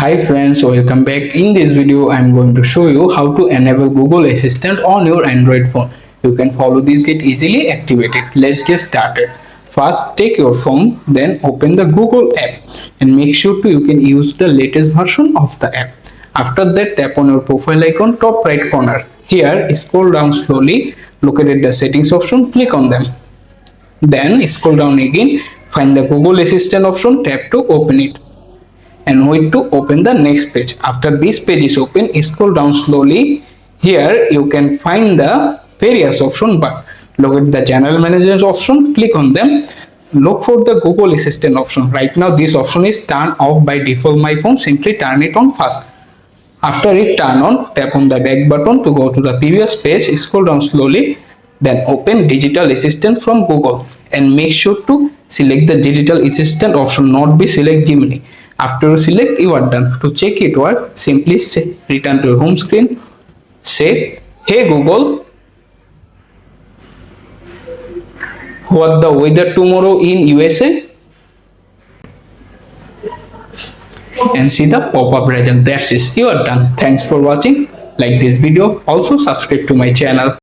Hi friends, welcome back. In this video, I am going to show you how to enable Google Assistant on your Android phone. You can follow this get easily activated. Let's get started. First, take your phone, then open the Google app and make sure you can use the latest version of the app. After that, tap on your profile icon top right corner. Here, scroll down slowly, locate the settings option, click on them. Then scroll down again, find the Google Assistant option, tap to open it and wait to open the next page. After this page is open, scroll down slowly. Here you can find the various option, but look at the general managers option, click on them. Look for the Google Assistant option. Right now this option is turned off by default my phone. Simply turn it on first. After it turn on, tap on the back button to go to the previous page. Scroll down slowly, then open Digital Assistant from Google and make sure to select the Digital Assistant option, not be select Gemini. After you select, you are done. To check it work, simply return to your home screen. Say, hey Google, what the weather tomorrow in USA? And see the pop-up result. That's it. You are done. Thanks for watching. Like this video. Also subscribe to my channel.